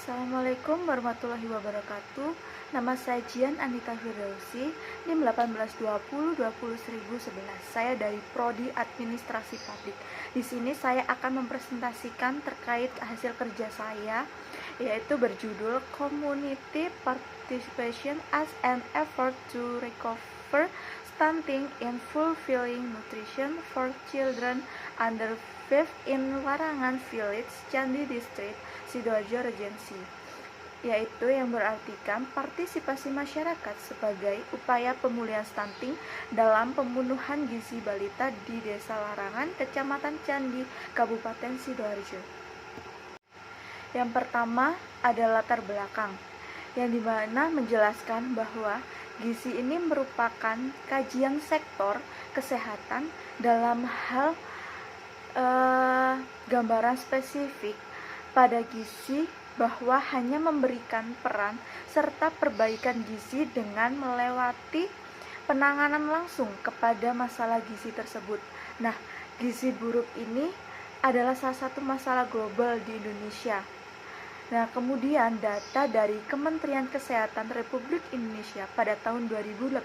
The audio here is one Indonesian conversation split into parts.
Assalamualaikum warahmatullahi wabarakatuh. Nama saya Jian Anita Firdausi, NIM 1820201011. Saya dari Prodi Administrasi Publik. Di sini saya akan mempresentasikan terkait hasil kerja saya, yaitu berjudul Community Participation as an Effort to Recover Stunting in Fulfilling Nutrition for Children under 5 in Warangan Village, Candi District, Sidoarjo Regency, yaitu yang berartikan partisipasi masyarakat sebagai upaya pemulihan stunting dalam pembunuhan gizi balita di Desa Larangan, Kecamatan Candi, Kabupaten Sidoarjo. Yang pertama ada latar belakang, yang dimana menjelaskan bahwa gizi ini merupakan kajian sektor kesehatan dalam hal gambaran spesifik pada gizi, bahwa hanya memberikan peran serta perbaikan gizi dengan melewati penanganan langsung kepada masalah gizi tersebut. Nah, gizi buruk ini adalah salah satu masalah global di Indonesia. Nah, kemudian data dari Kementerian Kesehatan Republik Indonesia pada tahun 2018,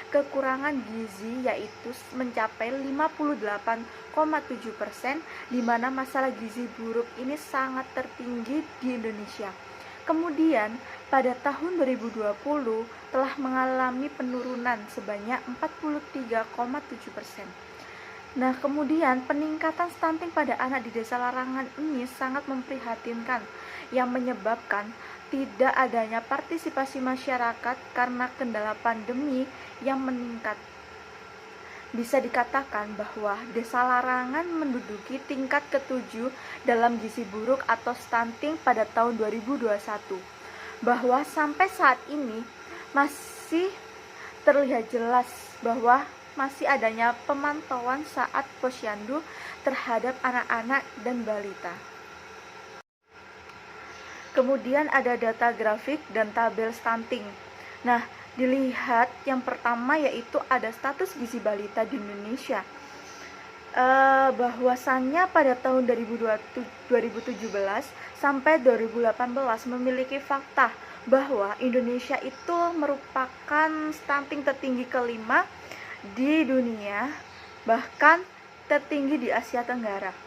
kekurangan gizi yaitu mencapai 58,7%, di mana masalah gizi buruk ini sangat tertinggi di Indonesia. Kemudian pada tahun 2020 telah mengalami penurunan sebanyak 43,7%. Nah, kemudian peningkatan stunting pada anak di Desa Larangan ini sangat memprihatinkan, yang menyebabkan tidak adanya partisipasi masyarakat karena kendala pandemi yang meningkat. Bisa dikatakan bahwa Desa Larangan menduduki tingkat ke-7 dalam gizi buruk atau stunting pada tahun 2021, bahwa sampai saat ini masih terlihat jelas bahwa masih adanya pemantauan saat posyandu terhadap anak-anak dan balita. Kemudian ada data grafik dan tabel stunting. Nah, dilihat yang pertama yaitu ada status gizi balita di Indonesia. Bahwasannya pada tahun 2017 sampai 2018 memiliki fakta bahwa Indonesia itu merupakan stunting tertinggi kelima di dunia, bahkan tertinggi di Asia Tenggara.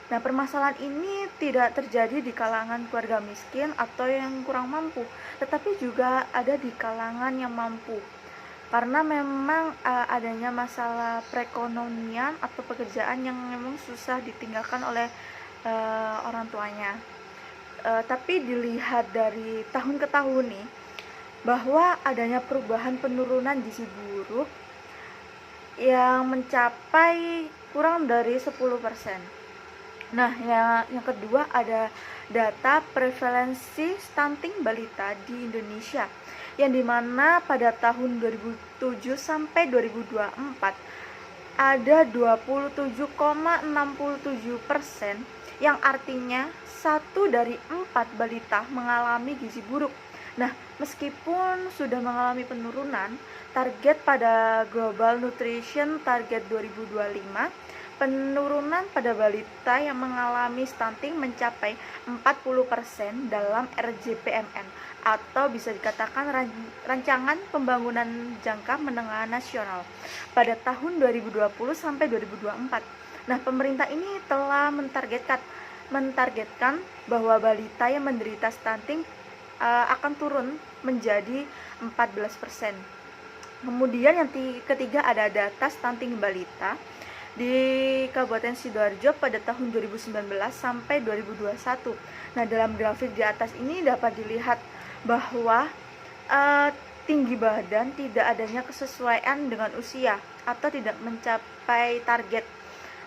Nah, permasalahan ini tidak terjadi di kalangan keluarga miskin atau yang kurang mampu, tetapi juga ada di kalangan yang mampu. Karena memang adanya masalah perekonomian atau pekerjaan yang memang susah ditinggalkan oleh orang tuanya. Tapi dilihat dari tahun ke tahun nih, bahwa adanya perubahan penurunan gizi buruk yang mencapai kurang dari 10%. Nah, yang kedua ada data prevalensi stunting balita di Indonesia, yang dimana pada tahun 2007 sampai 2024 ada 27,67%, yang artinya 1 dari 4 balita mengalami gizi buruk. Nah, meskipun sudah mengalami penurunan, target pada Global Nutrition Target 2025, penurunan pada balita yang mengalami stunting mencapai 40% dalam RJPMN, atau bisa dikatakan Rancangan Pembangunan Jangka Menengah Nasional pada tahun 2020 sampai 2024. Nah, pemerintah ini telah mentargetkan bahwa balita yang menderita stunting akan turun menjadi 14%. Kemudian yang ketiga ada data stunting balita di Kabupaten Sidoarjo pada tahun 2019 sampai 2021. Nah, dalam grafik di atas ini dapat dilihat bahwa tinggi badan tidak adanya kesesuaian dengan usia atau tidak mencapai target.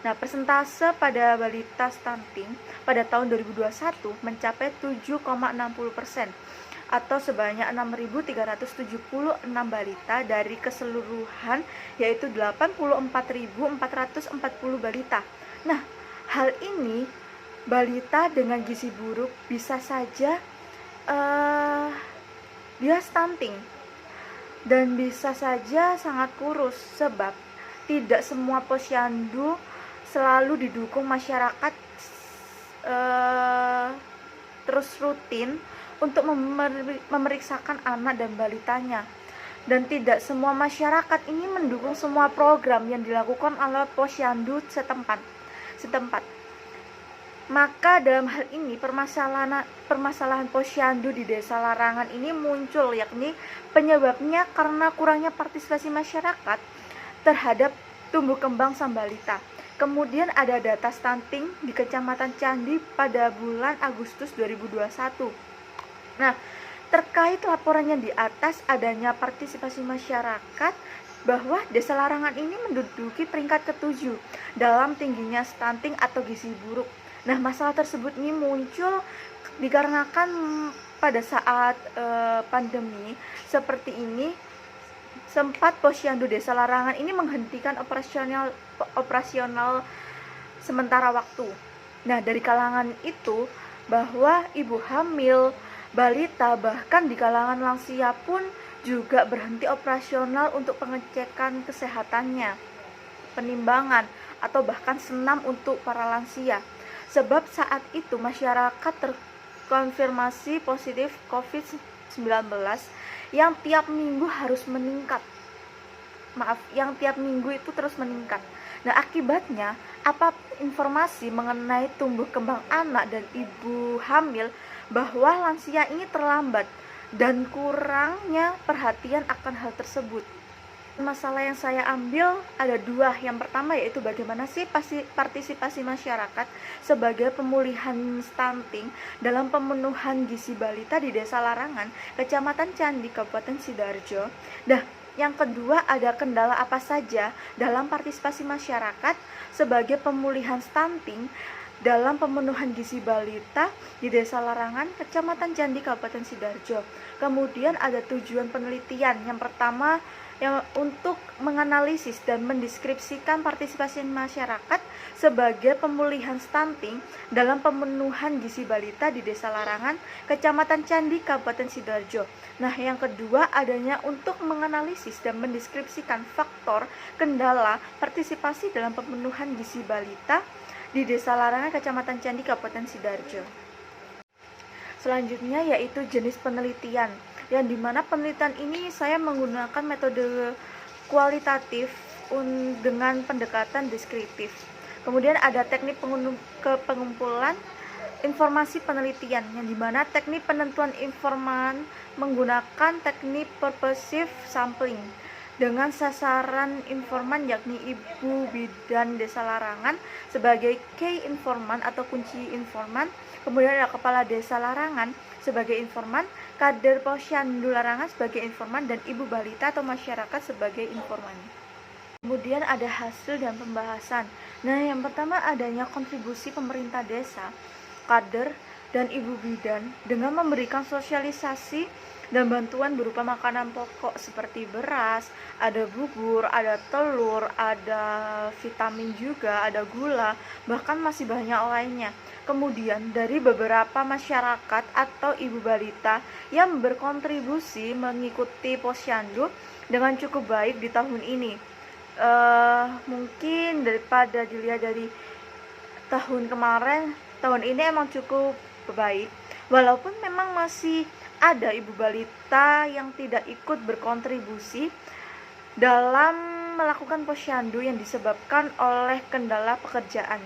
Nah, persentase pada balita stunting pada tahun 2021 mencapai 7,60%, atau sebanyak 6.376 balita dari keseluruhan, yaitu 84.440 balita. Nah, hal ini balita dengan gizi buruk bisa saja dia stunting dan bisa saja sangat kurus, sebab tidak semua posyandu selalu didukung masyarakat terus rutin untuk memeriksakan anak dan balitanya. Dan tidak semua masyarakat ini mendukung semua program yang dilakukan oleh posyandu setempat. Maka dalam hal ini permasalahan posyandu di desa larangan ini muncul, yakni penyebabnya karena kurangnya partisipasi masyarakat terhadap tumbuh kembang sang balita. Kemudian ada data stunting di Kecamatan Candi pada bulan Agustus 2021. Nah, terkait laporannya di atas adanya partisipasi masyarakat bahwa desa larangan ini menduduki peringkat ke-7 dalam tingginya stunting atau gizi buruk. Nah, masalah tersebut ini muncul dikarenakan pada saat pandemi seperti ini sempat posyandu desa larangan ini menghentikan operasional sementara waktu. Nah, dari kalangan itu bahwa ibu hamil, balita, bahkan di kalangan lansia pun juga berhenti operasional untuk pengecekan kesehatannya, penimbangan, atau bahkan senam untuk para lansia. Sebab saat itu masyarakat terkonfirmasi positif COVID-19 yang tiap minggu itu terus meningkat. Nah, akibatnya informasi mengenai tumbuh kembang anak dan ibu hamil bahwa lansia ini terlambat dan kurangnya perhatian akan hal tersebut. Masalah yang saya ambil ada 2. Yang pertama yaitu bagaimana sih partisipasi masyarakat sebagai pemulihan stunting dalam pemenuhan gizi balita di Desa Larangan, Kecamatan Candi, Kabupaten Sidoarjo. Nah, yang kedua ada kendala apa saja dalam partisipasi masyarakat sebagai pemulihan stunting dalam pemenuhan gizi balita di Desa Larangan, Kecamatan Candi, Kabupaten Sidoarjo. Kemudian ada tujuan penelitian. Yang pertama untuk menganalisis dan mendeskripsikan partisipasi masyarakat sebagai pemulihan stunting dalam pemenuhan gizi balita di Desa Larangan, Kecamatan Candi, Kabupaten Sidoarjo. Nah, yang kedua adanya untuk menganalisis dan mendeskripsikan faktor kendala partisipasi dalam pemenuhan gizi balita di Desa Larangan, Kecamatan Candi, Kabupaten Sidoarjo. Selanjutnya yaitu jenis penelitian, yang dimana penelitian ini saya menggunakan metode kualitatif dengan pendekatan deskriptif. Kemudian ada teknik pengumpulan informasi penelitian, yang dimana teknik penentuan informan menggunakan teknik purposive sampling dengan sasaran informan yakni ibu bidan Desa Larangan sebagai key informan atau kunci informan. Kemudian ada kepala Desa Larangan sebagai informan, kader posyandu Larangan sebagai informan, dan ibu balita atau masyarakat sebagai informan. Kemudian ada hasil dan pembahasan. Nah, yang pertama adanya kontribusi pemerintah desa, kader, dan ibu bidan dengan memberikan sosialisasi dan bantuan berupa makanan pokok seperti beras, ada bubur, ada telur, ada vitamin juga, ada gula, bahkan masih banyak lainnya. Kemudian dari beberapa masyarakat atau ibu balita yang berkontribusi mengikuti posyandu dengan cukup baik di tahun ini. Mungkin daripada dilihat dari tahun kemarin, tahun ini emang cukup baik. Walaupun memang masih ada ibu balita yang tidak ikut berkontribusi dalam melakukan posyandu yang disebabkan oleh kendala pekerjaan.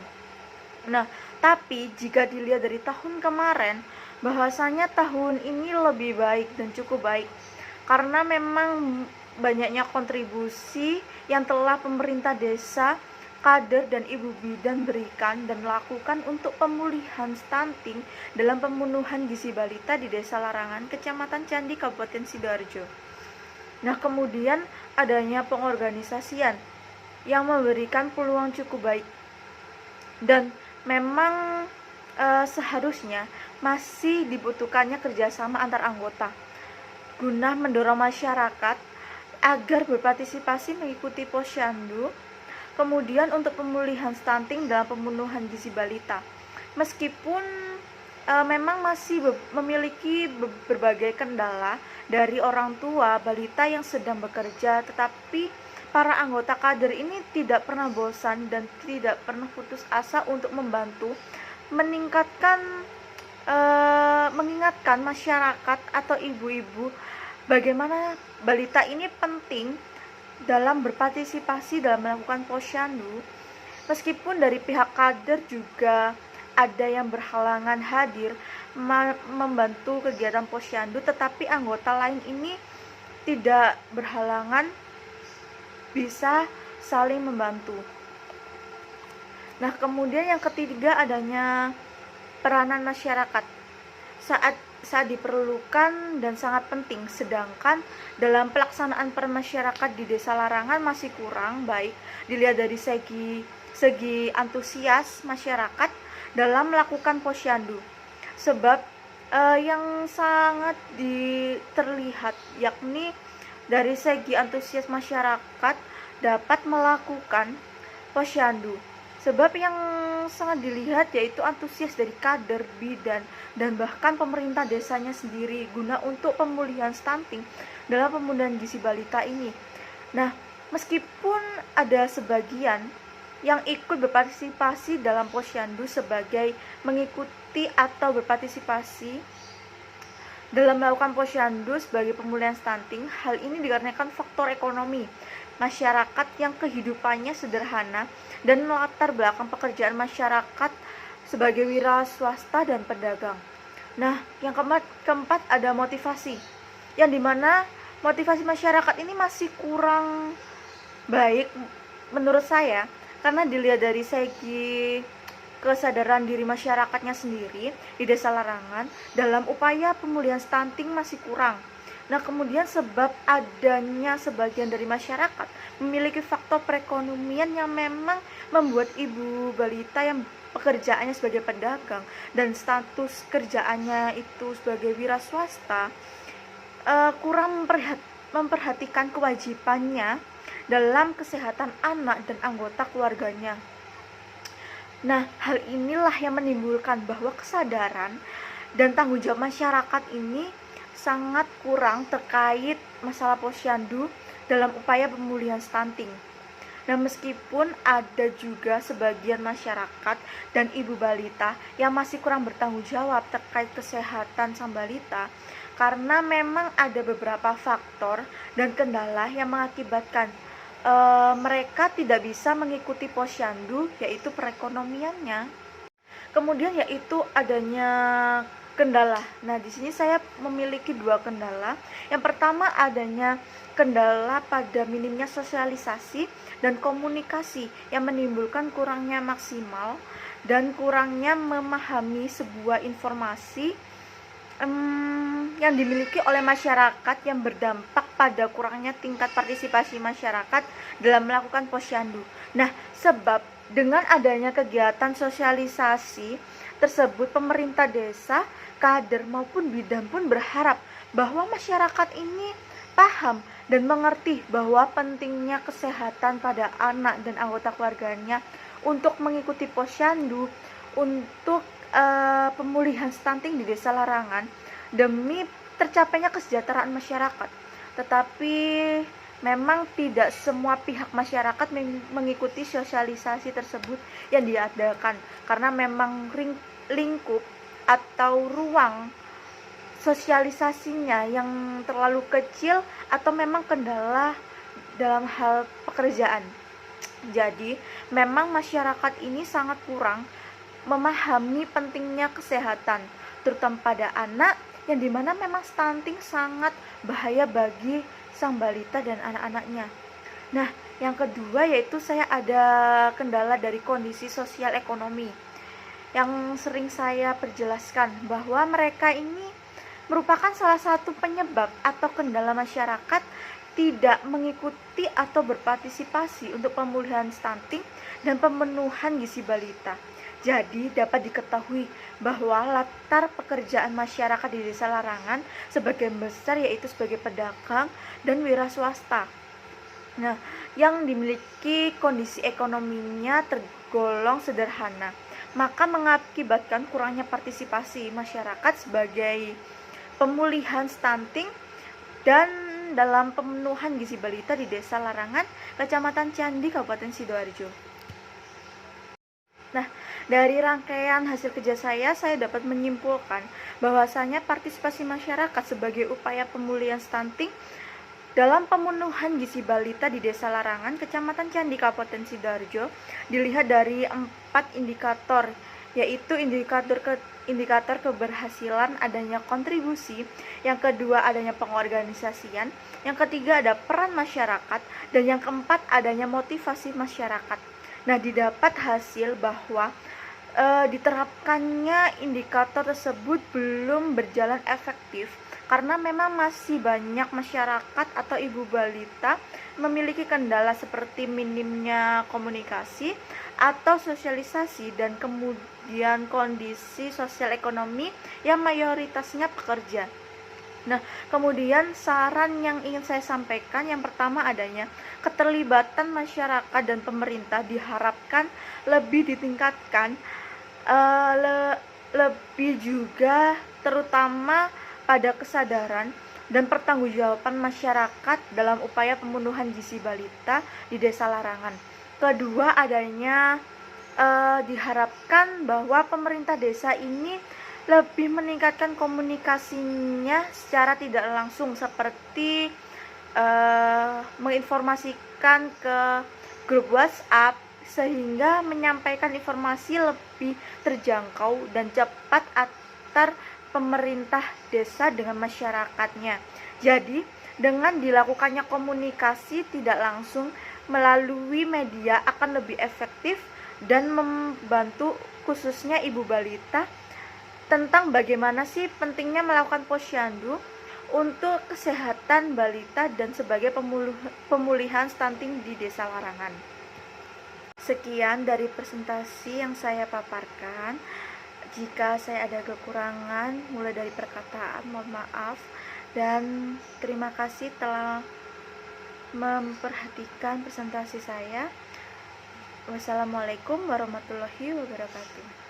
Nah, tapi jika dilihat dari tahun kemarin, bahwasanya tahun ini lebih baik dan cukup baik karena memang banyaknya kontribusi yang telah pemerintah desa, kader, dan ibu bidan berikan dan lakukan untuk pemulihan stunting dalam pemenuhan gizi balita di Desa Larangan, Kecamatan Candi, Kabupaten Sidoarjo. Nah, kemudian adanya pengorganisasian yang memberikan peluang cukup baik, dan memang seharusnya masih dibutuhkannya kerjasama antar anggota guna mendorong masyarakat agar berpartisipasi mengikuti posyandu. Kemudian untuk pemulihan stunting dalam pemenuhan gizi balita, meskipun memang masih memiliki berbagai kendala dari orang tua balita yang sedang bekerja, tetapi para anggota kader ini tidak pernah bosan dan tidak pernah putus asa untuk membantu meningkatkan mengingatkan masyarakat atau ibu-ibu bagaimana balita ini penting dalam berpartisipasi dalam melakukan posyandu. Meskipun dari pihak kader juga ada yang berhalangan hadir membantu kegiatan posyandu, tetapi anggota lain ini tidak berhalangan, bisa saling membantu. Nah, kemudian yang ketiga adanya peranan masyarakat saat diperlukan dan sangat penting, sedangkan dalam pelaksanaan peran masyarakat di Desa Larangan masih kurang baik dilihat dari segi antusias masyarakat dalam melakukan posyandu. Sebab yang sangat terlihat yakni dari segi antusias masyarakat dapat melakukan posyandu. Sebab yang sangat dilihat yaitu antusias dari kader, bidan, dan bahkan pemerintah desanya sendiri guna untuk pemulihan stunting dalam pemulihan gizi balita ini. Nah, meskipun ada sebagian yang ikut berpartisipasi dalam posyandu sebagai mengikuti atau berpartisipasi dalam melakukan posyandu sebagai pemulihan stunting, hal ini dikarenakan faktor ekonomi masyarakat yang kehidupannya sederhana dan melatar belakang pekerjaan masyarakat sebagai wira swasta dan pedagang. Nah, yang keempat ada motivasi, yang dimana motivasi masyarakat ini masih kurang baik menurut saya, karena dilihat dari segi kesadaran diri masyarakatnya sendiri di Desa Larangan dalam upaya pemulihan stunting masih kurang. Nah, kemudian sebab adanya sebagian dari masyarakat memiliki faktor perekonomian yang memang membuat ibu balita yang pekerjaannya sebagai pedagang dan status kerjaannya itu sebagai wira swasta kurang memperhatikan kewajibannya dalam kesehatan anak dan anggota keluarganya. Nah, hal inilah yang menimbulkan bahwa kesadaran dan tanggung jawab masyarakat ini sangat kurang terkait masalah posyandu dalam upaya pemulihan stunting. Nah, meskipun ada juga sebagian masyarakat dan ibu balita yang masih kurang bertanggung jawab terkait kesehatan sang balita, karena memang ada beberapa faktor dan kendala yang mengakibatkan mereka tidak bisa mengikuti posyandu, yaitu perekonomiannya. Kemudian yaitu adanya kendala. Nah, di sini saya memiliki dua kendala. Yang pertama adanya kendala pada minimnya sosialisasi dan komunikasi yang menimbulkan kurangnya maksimal dan kurangnya memahami sebuah informasi yang dimiliki oleh masyarakat yang berdampak pada kurangnya tingkat partisipasi masyarakat dalam melakukan posyandu. Nah, sebab dengan adanya kegiatan sosialisasi tersebut, pemerintah desa, kader maupun bidan pun berharap bahwa masyarakat ini paham dan mengerti bahwa pentingnya kesehatan pada anak dan anggota keluarganya untuk mengikuti posyandu untuk pemulihan stunting di Desa Larangan demi tercapainya kesejahteraan masyarakat. Tetapi memang tidak semua pihak masyarakat mengikuti sosialisasi tersebut yang diadakan, karena memang lingkup atau ruang sosialisasinya yang terlalu kecil atau memang kendala dalam hal pekerjaan. Jadi memang masyarakat ini sangat kurang memahami pentingnya kesehatan, terutama pada anak, yang dimana memang stunting sangat bahaya bagi sang balita dan anak-anaknya. Nah, yang kedua yaitu saya ada kendala dari kondisi sosial ekonomi yang sering saya perjelaskan, bahwa mereka ini merupakan salah satu penyebab atau kendala masyarakat tidak mengikuti atau berpartisipasi untuk pemulihan stunting dan pemenuhan gizi balita. Jadi dapat diketahui bahwa latar pekerjaan masyarakat di Desa Larangan sebagian besar yaitu sebagai pedagang dan wira swasta. Nah, yang dimiliki kondisi ekonominya tergolong sederhana, maka mengakibatkan kurangnya partisipasi masyarakat sebagai pemulihan stunting dan dalam pemenuhan gizi balita di Desa Larangan, Kecamatan Candi, Kabupaten Sidoarjo. Nah, Dari rangkaian hasil kerja saya dapat menyimpulkan bahwasanya partisipasi masyarakat sebagai upaya pemulihan stunting dalam pemenuhan gizi balita di Desa Larangan, Kecamatan Candi, Kabupaten Sidoarjo, dilihat dari 4 indikator, yaitu indikator keberhasilan adanya kontribusi, yang kedua adanya pengorganisasian, yang ketiga ada peran masyarakat, dan yang keempat adanya motivasi masyarakat. Nah, didapat hasil bahwa diterapkannya indikator tersebut belum berjalan efektif karena memang masih banyak masyarakat atau ibu balita memiliki kendala seperti minimnya komunikasi atau sosialisasi, dan kemudian kondisi sosial ekonomi yang mayoritasnya pekerja. Nah, kemudian saran yang ingin saya sampaikan, yang pertama adanya keterlibatan masyarakat dan pemerintah diharapkan lebih ditingkatkan, lebih juga terutama pada kesadaran dan pertanggungjawaban masyarakat dalam upaya pemenuhan gizi balita di Desa Larangan. Kedua adanya diharapkan bahwa pemerintah desa ini lebih meningkatkan komunikasinya secara tidak langsung, seperti menginformasikan ke grup WhatsApp sehingga menyampaikan informasi lebih terjangkau dan cepat antar pemerintah desa dengan masyarakatnya. Jadi, dengan dilakukannya komunikasi tidak langsung melalui media akan lebih efektif dan membantu khususnya ibu balita tentang bagaimana sih pentingnya melakukan posyandu untuk kesehatan balita dan sebagai pemulihan stunting di Desa Larangan. Sekian dari presentasi yang saya paparkan. Jika saya ada kekurangan mulai dari perkataan, mohon maaf, dan terima kasih telah memperhatikan presentasi saya. Wassalamualaikum warahmatullahi wabarakatuh.